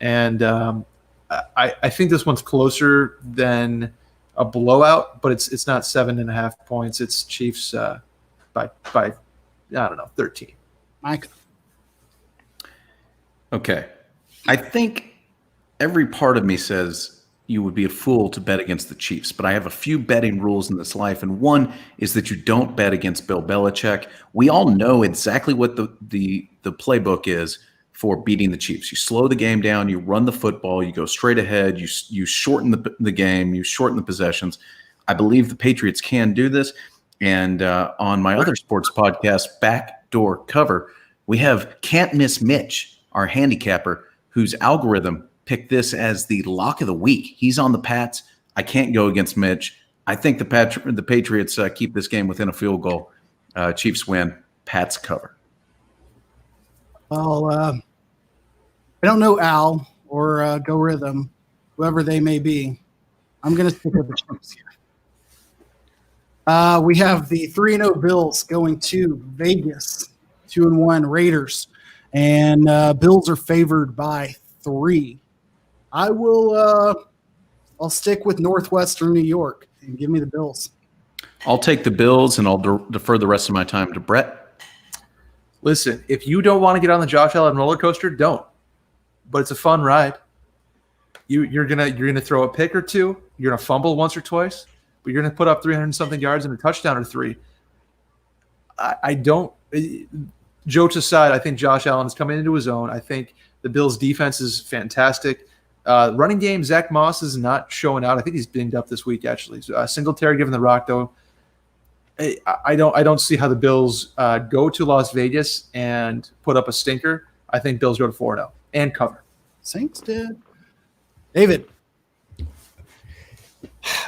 and I think this one's closer than a blowout, but it's not 7.5 points. It's Chiefs by I don't know, 13. Micah. Okay. I think every part of me says you would be a fool to bet against the Chiefs, but I have a few betting rules in this life, and one is that you don't bet against Bill Belichick. We all know exactly what the playbook is for beating the Chiefs. You slow the game down, you run the football, you go straight ahead, you shorten the game, you shorten the possessions. I believe the Patriots can do this, and on my other sports podcast, Backdoor Cover, we have Can't Miss Mitch, our handicapper, whose algorithm picked this as the lock of the week. He's on the Pats. I can't go against Mitch. I think the Patriots keep this game within a field goal. Chiefs win. Pats cover. Well, I don't know Al or Go Rhythm, whoever they may be. I'm going to stick with the Chiefs here. We have the 3-0 Bills going to Vegas, 2-1 Raiders, and Bills are favored by 3. I'll stick with Northwestern New York and give me the Bills. I'll take the Bills, and I'll defer the rest of my time to Brett. Listen, if you don't want to get on the Josh Allen roller coaster, don't. But it's a fun ride. You're gonna throw a pick or two. You're gonna fumble once or twice, but you're gonna put up 300-something yards and a touchdown or 3. I don't. Jokes aside, I think Josh Allen is coming into his own. I think the Bills' defense is fantastic. Running game, Zach Moss is not showing out. I think he's banged up this week, actually. Singletary given the rock, though. I don't see how the Bills go to Las Vegas and put up a stinker. I think Bills go to 4-0 and cover. Saints did. David.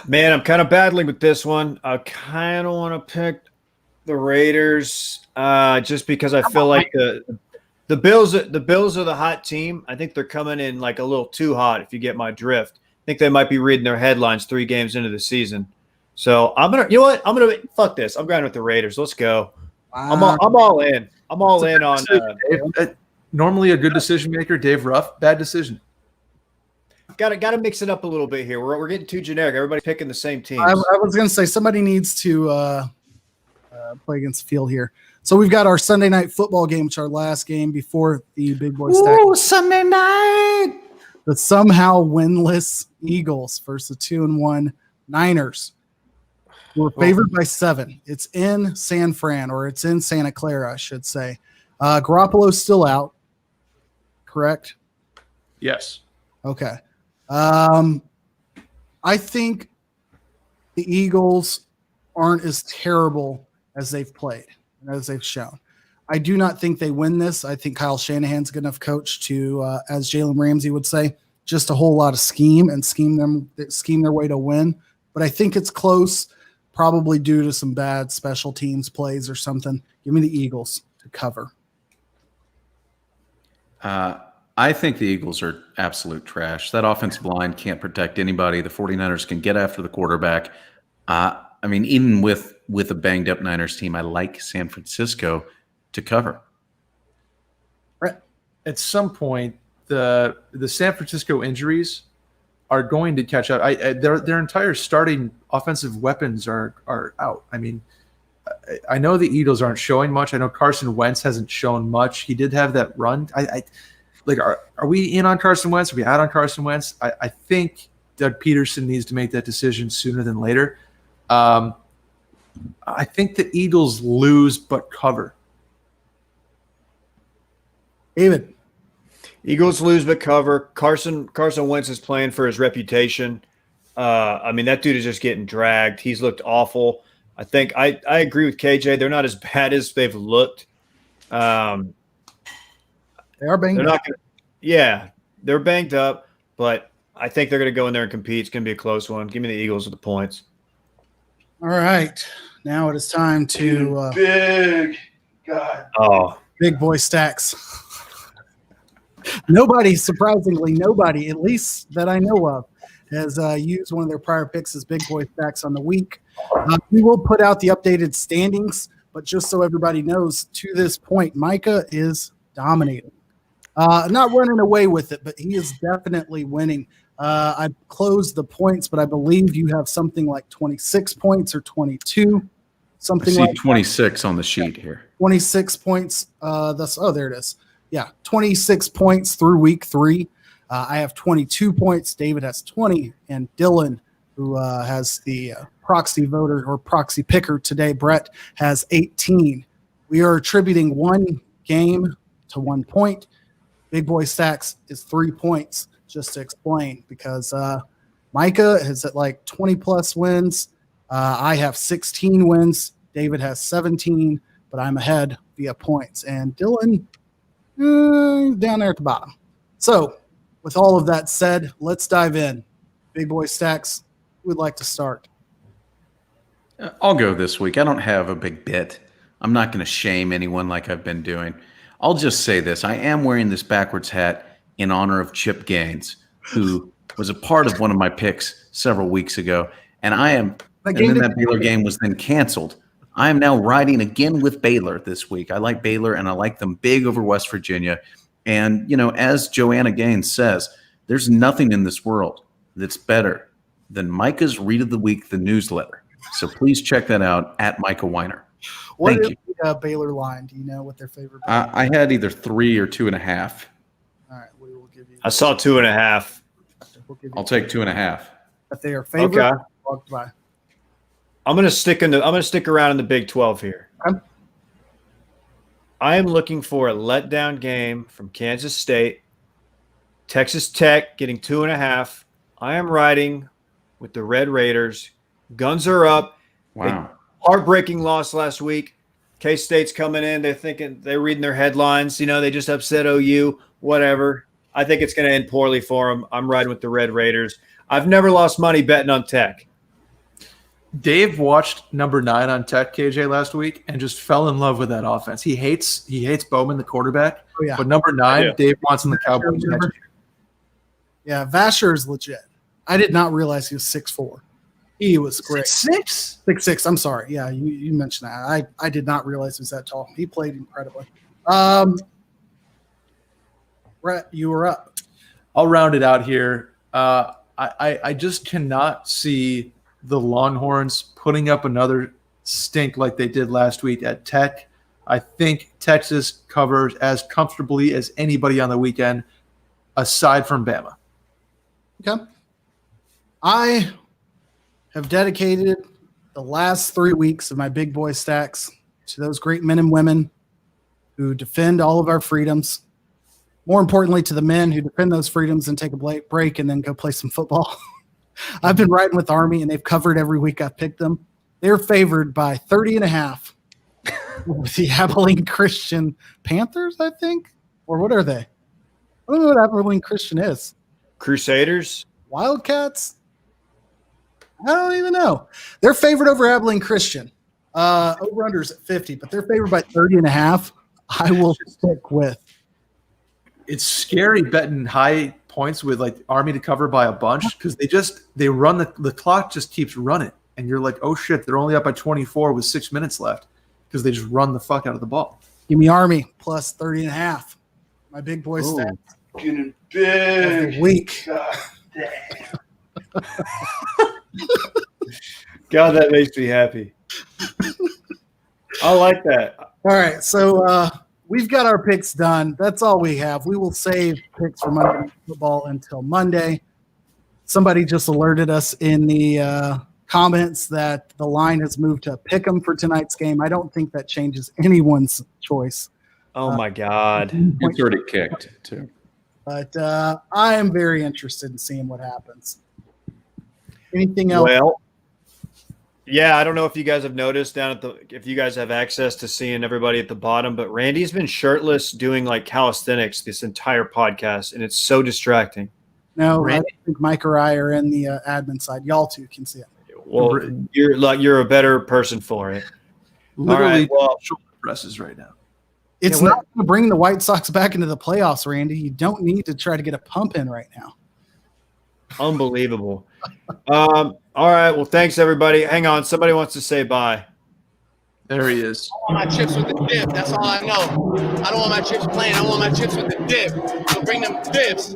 Man, I'm kind of battling with this one. I kind of want to pick the Raiders just because I feel like the Bills are the hot team. I think they're coming in like a little too hot, if you get my drift. I think they might be reading their headlines 3 games into the season. So fuck this. I'm going with the Raiders. Let's go. I'm all in. I'm all in on. Normally a good decision maker, Dave Ruff. Bad decision. Got to mix it up a little bit here. We're getting too generic. Everybody picking the same teams. I was going to say somebody needs to play against the field here. So we've got our Sunday night football game, which is our last game before the big boy stack. Ooh, Sunday night. The somehow winless Eagles versus the 2-1 Niners. We're favored by 7. It's in San Fran, or it's in Santa Clara, I should say. Garoppolo's still out, correct? Yes. Okay. I think the Eagles aren't as terrible as they've played and as they've shown. I do not think they win this. I think Kyle Shanahan's a good enough coach to, as Jalen Ramsey would say, just a whole lot of scheme their way to win. But I think it's close, probably due to some bad special teams plays or something. Give me the Eagles to cover. I think the Eagles are absolute trash. That offensive line can't protect anybody. The 49ers can get after the quarterback. Even with a banged-up Niners team, I like San Francisco to cover. At some point, the San Francisco injuries are going to catch up. Their entire starting offensive weapons are out. I know the Eagles aren't showing much. I know Carson Wentz hasn't shown much. He did have that run. Are we in on Carson Wentz? Are we out on Carson Wentz? I think Doug Peterson needs to make that decision sooner than later. I think the Eagles lose but cover. David. Eagles lose but cover. Carson Wentz is playing for his reputation. That dude is just getting dragged. He's looked awful. I think I agree with KJ. They're not as bad as they've looked. They are banged up. They're banged up, but I think they're going to go in there and compete. It's going to be a close one. Give me the Eagles with the points. All right. Now it is time to big boy stacks. Surprisingly, nobody, at least that I know of, has used one of their prior picks as big boy stacks on the week. We will put out the updated standings, but just so everybody knows, to this point, Micah is dominating. Not running away with it, but he is definitely winning. I closed the points, but I believe you have something like 26 points or 22. Something I see like 26 on the sheet here. 26 points. There it is. Yeah, 26 points through week 3. I have 22 points. David has 20, and Dylan, who has the proxy voter or proxy picker today, Brett, has 18. We are attributing one game to 1 point. Big boy stacks is 3 points, just to explain, because Micah is at like 20 plus wins. I have 16 wins. David has 17, but I'm ahead via points. And Dylan down there at the bottom. So with all of that said, let's dive in. Big boy stacks, who would like to start? I'll go this week. I don't have a big bit. I'm not going to shame anyone like I've been doing. I'll just say this. I am wearing this backwards hat in honor of Chip Gaines, who was a part of one of my picks several weeks ago. And then that Baylor game was then canceled. I am now riding again with Baylor this week. I like Baylor, and I like them big over West Virginia. And, as Joanna Gaines says, there's nothing in this world that's better than Micah's Read of the Week, the newsletter. So please check that out at Micah Weiner. What is the Baylor line? Do you know what their favorite? I had either 3 or 2.5. All right, we will give you. I saw 2.5. I'll take 2.5. If they are favorite, okay. Walked by. I'm gonna stick around in the Big 12 here. Okay. I am looking for a letdown game from Kansas State. Texas Tech getting 2.5. I am riding with the Red Raiders. Guns are up. Wow. Heartbreaking loss last week. K-State's coming in. They're reading their headlines. They just upset OU, whatever. I think it's going to end poorly for them. I'm riding with the Red Raiders. I've never lost money betting on Tech. Dave watched number 9 on Tech, KJ, last week and just fell in love with that offense. He hates Bowman, the quarterback. Oh, yeah. But number 9, Dave wants in the Cowboys next year. Yeah, Vasher is legit. I did not realize he was 6'4". He was great. 6'6"? 6'6". I'm sorry. Yeah, you mentioned that. I did not realize he was that tall. He played incredibly. Brett, you were up. I'll round it out here. I just cannot see the Longhorns putting up another stink like they did last week at Tech. I think Texas covers as comfortably as anybody on the weekend, aside from Bama. Okay. I have dedicated the last 3 weeks of my big boy stacks to those great men and women who defend all of our freedoms. More importantly, to the men who defend those freedoms and take a break and then go play some football. I've been riding with Army, and they've covered every week I've picked them. They're favored by 30.5 with the Abilene Christian Panthers, I think. Or what are they? I don't know what Abilene Christian is. Crusaders? Wildcats? I don't even know. They're favored over Abilene Christian. Over-unders at 50, but they're favored by 30.5. I will stick with. It's scary betting high points with like Army to cover by a bunch because they run the clock just keeps running. And you're like, oh shit, they're only up by 24 with 6 minutes left because they just run the fuck out of the ball. Give me Army plus 30.5. My big boy stats. Getting big. Every week. God damn. God, that makes me happy. I like that. All right, so we've got our picks done. That's all we have. We will save picks for Monday Night Football until Monday. Somebody just alerted us in the comments that the line has moved to pick 'em for tonight's game. I don't think that changes anyone's choice. Oh, my God. It's already kicked, too. But I am very interested in seeing what happens. Anything else? Well, yeah, I don't know if you guys have noticed if you guys have access to seeing everybody at the bottom, but Randy's been shirtless doing like calisthenics this entire podcast, and it's so distracting. No, Randy? I think Mike or I are in the admin side. Y'all two can see it. Well, you're a better person for it. Literally, All right, well- shoulder presses right now. It's Yeah, not going to bring the White Sox back into the playoffs, Randy. You don't need to try to get a pump in right now. Unbelievable. All right, well, thanks, everybody. Hang on. Somebody wants to say bye. There he is. I want my chips with the dip. That's all I know. I don't want my chips plain. I want my chips with the dip. So bring them dips.